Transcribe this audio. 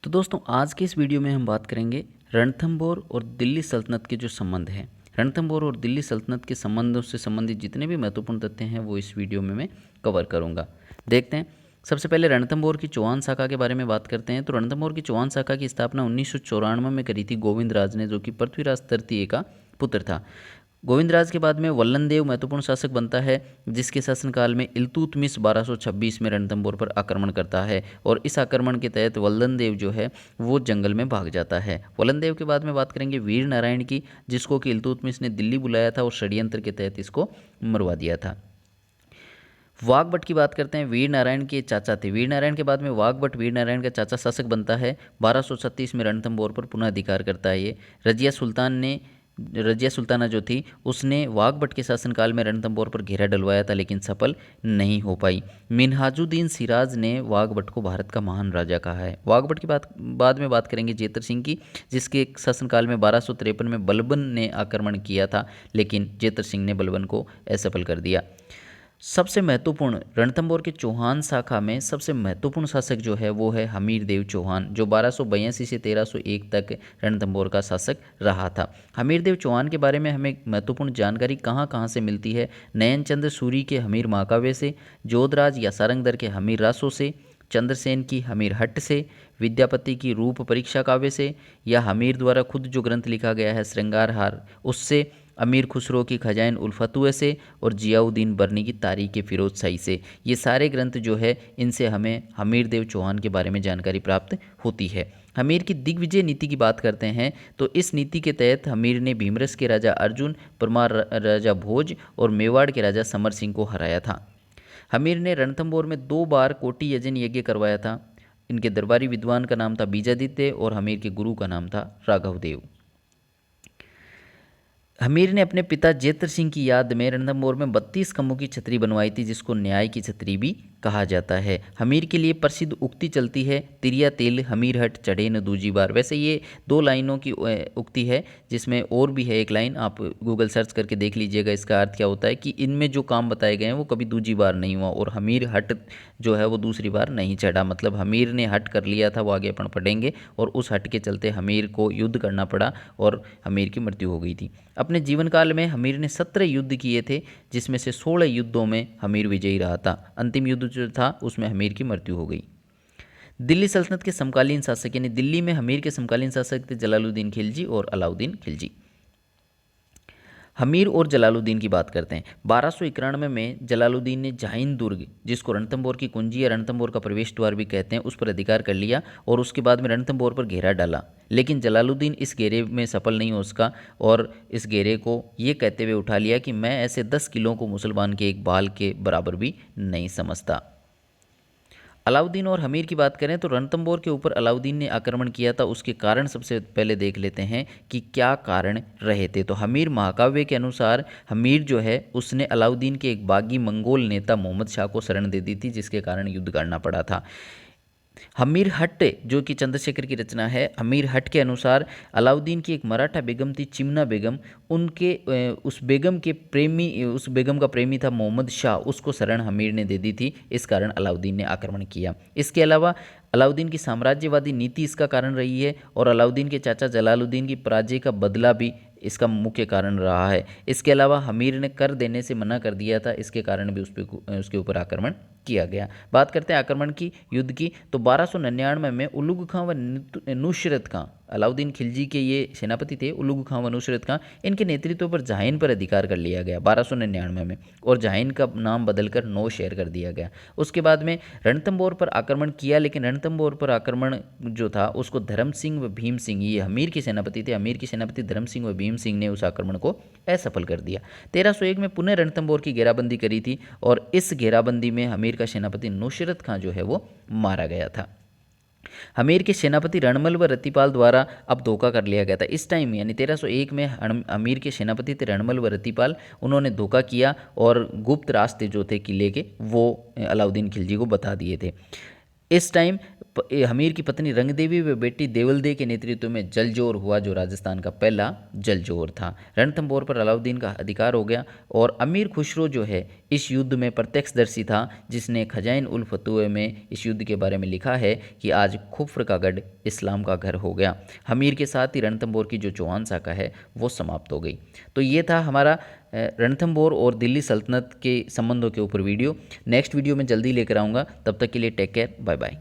तो दोस्तों आज के इस वीडियो में हम बात करेंगे रणथंभौर और दिल्ली सल्तनत के जो संबंध हैं। रणथंभौर और दिल्ली सल्तनत के संबंधों से संबंधित जितने भी महत्वपूर्ण तथ्य हैं वो इस वीडियो में मैं कवर करूंगा। देखते हैं। सबसे पहले रणथंभौर की चौहान शाखा के बारे में बात करते हैं। तो रणथंभौर की चौहान शाखा की स्थापना 1994 में करी थी गोविंद राज ने, जो कि पृथ्वीराज तृतीय का पुत्र था। गोविंदराज के बाद में वल्लन देव महत्वपूर्ण शासक बनता है, जिसके शासनकाल में इल्तुतमिश 1226 में रणथंभौर पर आक्रमण करता है और इस आक्रमण के तहत वल्लन देव जो है वो जंगल में भाग जाता है। वल्लन देव के बाद में बात करेंगे वीर नारायण की, जिसको कि इल्तुतमिश ने दिल्ली बुलाया था और षड्यंत्र के तहत इसको मरवा दिया था। वाघभट की बात करते हैं। वीर नारायण के चाचा थे। वीर नारायण के बाद में वाघभट वीर नारायण का चाचा शासक बनता है। 1236 में रणथंभौर पर पुनः अधिकार करता है। ये रजिया सुल्ताना जो थी उसने वाघभट के शासनकाल में रणथंभौर पर घेरा डलवाया था, लेकिन सफल नहीं हो पाई। मिन्हाजुद्दीन सिराज ने वाघभट को भारत का महान राजा कहा है। वाघभट की बाद में बात करेंगे जेतर सिंह की, जिसके शासनकाल में 1253 में बलबन ने आक्रमण किया था, लेकिन जेतर सिंह ने बलबन को असफल कर दिया। सबसे महत्वपूर्ण रणथंभौर के चौहान शाखा में सबसे महत्वपूर्ण शासक जो है वो है हमीरदेव चौहान, जो 1282 से 1301 तक रणथंभौर का शासक रहा था। हमीरदेव चौहान के बारे में हमें महत्वपूर्ण जानकारी कहाँ कहाँ से मिलती है? नयनचंद्र सूरी के हमीर महाकाव्य से, जोधराज या सारंगधर के हमीर रासों से, चंद्रसेन की हमीर हट्ट से, विद्यापति की रूप परीक्षा काव्य से, या हमीर द्वारा खुद जो ग्रंथ लिखा गया है श्रृंगारहार उससे, अमीर खुसरो की खजाइन उल फतुह से, और जियाउद्दीन बर्नी की तारीख फिरोज शाही से। ये सारे ग्रंथ जो है इनसे हमें हमीरदेव चौहान के बारे में जानकारी प्राप्त होती है। हमीर की दिग्विजय नीति की बात करते हैं तो इस नीति के तहत हमीर ने भीमरस के राजा अर्जुन, परमार राजा भोज और मेवाड़ के राजा समर सिंह को हराया था। हमीर ने रणथंभौर में 2 बार कोटि यजन यज्ञ करवाया था। इनके दरबारी विद्वान का नाम था बीजादित्य और हमीर के गुरु का नाम था राघवदेव। हमीर ने अपने पिता जेतर सिंह की याद में रणथंभौर में 32 खंभों की छतरी बनवाई थी, जिसको न्याय की छतरी भी कहा जाता है। हमीर के लिए प्रसिद्ध उक्ति चलती है, तिरिया तिल हमीर हट चढ़े न दूजी बार। वैसे ये 2 लाइनों की उक्ति है, जिसमें और भी है एक लाइन, आप गूगल सर्च करके देख लीजिएगा इसका अर्थ क्या होता है कि इनमें जो काम बताए गए हैं वो कभी दूजी बार नहीं हुआ और हमीर हट जो है वो दूसरी बार नहीं चढ़ा। मतलब हमीर ने हट कर लिया था, वो आगे अपन पढ़ेंगे, और उस हट के चलते हमीर को युद्ध करना पड़ा और हमीर की मृत्यु हो गई थी। अपने जीवन काल में हमीर ने 17 युद्ध किए थे, जिसमें से 16 युद्धों में हमीर विजयी रहा था। अंतिम युद्ध जो था उसमें हमीर की मृत्यु हो गई। दिल्ली सल्तनत के समकालीन शासक, यानी दिल्ली में हमीर के समकालीन शासक थे जलालुद्दीन खिलजी और अलाउद्दीन खिलजी। हमीर और जलालुद्दीन की बात करते हैं। 1291 में जलालुद्दीन ने जाहिन दुर्ग, जिसको रणथंभौर की कुंजी या रणथंभौर का प्रवेश द्वार भी कहते हैं, उस पर अधिकार कर लिया और उसके बाद में रणथंभौर पर घेरा डाला। लेकिन जलालुद्दीन इस घेरे में सफल नहीं हो सका और इस घेरे को ये कहते हुए उठा लिया कि मैं ऐसे 10 किलों को मुसलमान के एक बाल के बराबर भी नहीं समझता। अलाउद्दीन और हमीर की बात करें तो रणथंभौर के ऊपर अलाउद्दीन ने आक्रमण किया था, उसके कारण सबसे पहले देख लेते हैं कि क्या कारण रहे थे। तो हमीर महाकाव्य के अनुसार हमीर जो है उसने अलाउद्दीन के एक बागी मंगोल नेता मोहम्मद शाह को शरण दे दी थी, जिसके कारण युद्ध करना पड़ा था। हमीर हट्ट जो कि चंद्रशेखर की रचना है, हमीर हट्ट के अनुसार अलाउद्दीन की एक मराठा बेगम थी चिमना बेगम, उस बेगम का प्रेमी था मोहम्मद शाह, उसको शरण हमीर ने दे दी थी, इस कारण अलाउद्दीन ने आक्रमण किया। इसके अलावा अलाउद्दीन की साम्राज्यवादी नीति इसका कारण रही है और अलाउद्दीन के चाचा जलालुद्दीन की पराजय का बदला भी इसका मुख्य कारण रहा है। इसके अलावा हमीर ने कर देने से मना कर दिया था, इसके कारण भी उसके ऊपर आक्रमण किया गया। बात करते हैं आक्रमण की, युद्ध की, तो 1299 में उलुग खां व नुसरत खां, अलाउद्दीन खिलजी के ये सेनापति थे, उलुग खां व नुसरत खां, इनके नेतृत्व पर जाहिन पर अधिकार कर लिया गया 1299 में, और जाहिन का नाम बदलकर नौशहर कर दिया गया। उसके बाद में रणथंभौर पर आक्रमण किया, लेकिन रणथंभौर पर आक्रमण जो था उसको धर्म सिंह व भीम सिंह, ये हमीर के सेनापति थे, हमीर के सेनापति धर्म सिंह व भीम सिंह ने उस आक्रमण को असफल कर दिया। 1301 में पुनः रणथंभौर की घेराबंदी करी थी और इस घेराबंदी में हमीर का सेनापति नुसरत खां जो है वो मारा गया था। हमीर के सेनापति रणमल व रतिपाल द्वारा अब धोखा कर लिया गया था। इस टाइम यानी 1301 में हमीर के सेनापति थे रणमल व रतिपाल, उन्होंने धोखा किया और गुप्त रास्ते जो थे किले के वो अलाउद्दीन खिलजी को बता दिए थे। इस टाइम हमीर की पत्नी रंगदेवी व बेटी देवलदे के नेतृत्व में जलजोर हुआ, जो राजस्थान का पहला जलजोर था। रणथंभौर पर अलाउद्दीन का अधिकार हो गया और अमीर खुसरो जो है इस युद्ध में प्रत्यक्षदर्शी था, जिसने खजाइन उल फतूह में इस युद्ध के बारे में लिखा है कि आज कुफ्र का गढ़ इस्लाम का घर हो गया। हमीर के साथ ही रणथंभौर की जो चौहान शाखा है वो समाप्त हो गई। तो ये था हमारा रणथंभौर और दिल्ली सल्तनत के संबंधों के ऊपर वीडियो। नेक्स्ट वीडियो में जल्दी लेकर आऊँगा, तब तक के लिए टेक केयर, बाय बाय।